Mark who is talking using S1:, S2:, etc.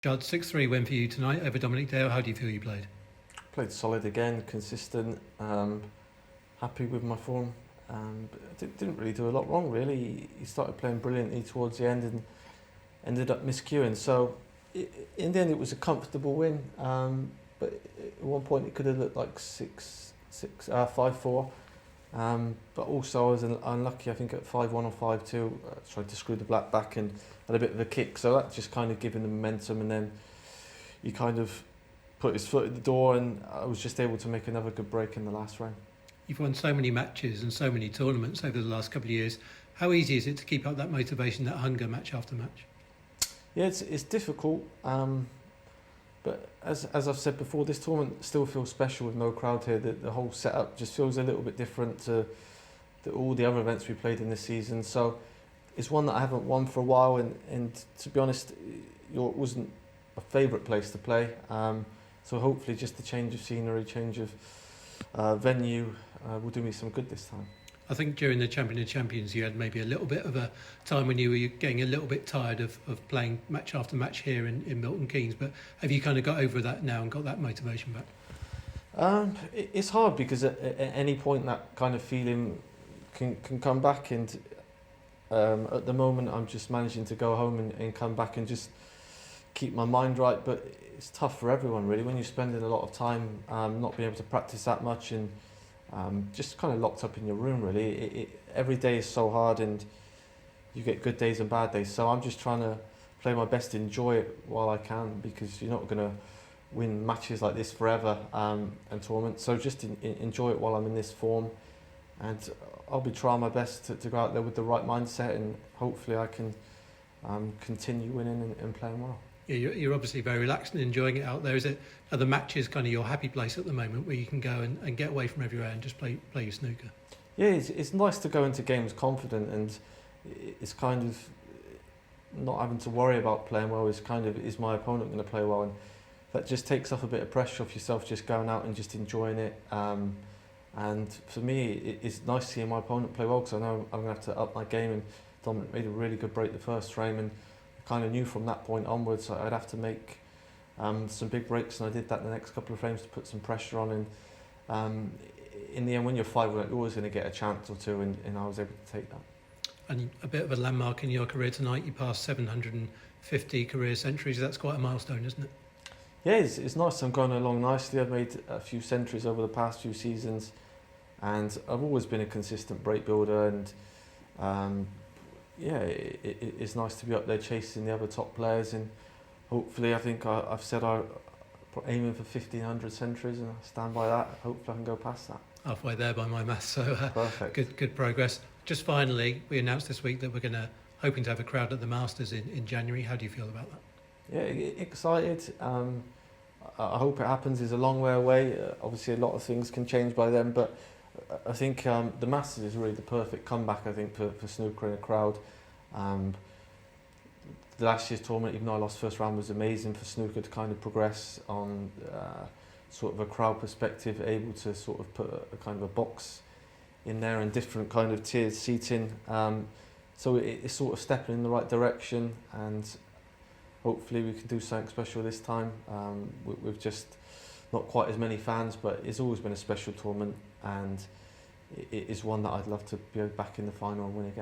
S1: Judd, 6-3 win for you tonight over Dominic Dale. How do you feel you played?
S2: Played solid again, consistent, happy with my form. Didn't really do a lot wrong really. He started playing brilliantly towards the end and ended up miscuing. So in the end it was a comfortable win, but at one point it could have looked like 5-4. But also I was unlucky, I think at 5-1 or 5-2, tried to screw the black back and had a bit of a kick. So that just kind of given the momentum, and then he kind of put his foot at the door, and I was just able to make another good break in the last round.
S1: You've won so many matches and so many tournaments over the last couple of years. How easy is it to keep up that motivation, that hunger, match after match?
S2: Yeah, it's difficult, but as I've said before, this tournament still feels special with no crowd here. The whole setup just feels a little bit different to all the other events we played in this season. So it's one that I haven't won for a while, and to be honest, it wasn't a favourite place to play. So hopefully just the change of scenery, change of venue will do me some good this time.
S1: I think during the Champion of Champions you had maybe a little bit of a time when you were getting a little bit tired of playing match after match here in Milton Keynes, but have you kind of got over that now and got that motivation back?
S2: It's hard because at any point that kind of feeling can come back, and at the moment I'm just managing to go home and come back and just keep my mind right. But it's tough for everyone really when you're spending a lot of time not being able to practice that much, and just kind of locked up in your room really. Every day is so hard, and you get good days and bad days, so I'm just trying to play my best, enjoy it while I can, because you're not going to win matches like this forever, and tournaments, so just enjoy it while I'm in this form, and I'll be trying my best to go out there with the right mindset, and hopefully I can continue winning and playing well.
S1: Yeah, you're obviously very relaxed and enjoying it out there. Are the matches kind of your happy place at the moment, where you can go and get away from everywhere and just play your snooker?
S2: Yeah, it's nice to go into games confident, and it's kind of not having to worry about playing well. It's kind of, is my opponent going to play well, and that just takes off a bit of pressure off yourself, just going out and just enjoying it. And for me, it's nice seeing my opponent play well, because I know I'm going to have to up my game, and Dominic made a really good break the first frame, and I kind of knew from that point onwards I'd have to make some big breaks, and I did that in the next couple of frames to put some pressure on, and in the end, when you're 5-1, you're always going to get a chance or two, and I was able to take that.
S1: And a bit of a landmark in your career tonight, you passed 750 career centuries. That's quite a milestone, isn't it?
S2: Yeah, it's nice. I'm going along nicely. I've made a few centuries over the past few seasons, and I've always been a consistent break builder, and yeah, it's nice to be up there chasing the other top players, and hopefully I think I've said I'm aiming for 1,500 centuries, and I stand by that. Hopefully I can go past that.
S1: Halfway there by my maths, so
S2: Perfect.
S1: Good progress. Just finally, we announced this week that we're hoping to have a crowd at the Masters in January. How do you feel about that?
S2: Yeah, excited. I hope it happens. It's a long way away. Obviously, a lot of things can change by then, but I think the Masters is really the perfect comeback, I think, for snooker in a crowd. The last year's tournament, even though I lost first round, was amazing for snooker to kind of progress on sort of a crowd perspective, able to sort of put a kind of a box in there and different kind of tiered seating. So it's sort of stepping in the right direction, and hopefully we can do something special this time. With just not quite as many fans, but it's always been a special tournament, and it is one that I'd love to be back in the final and win again.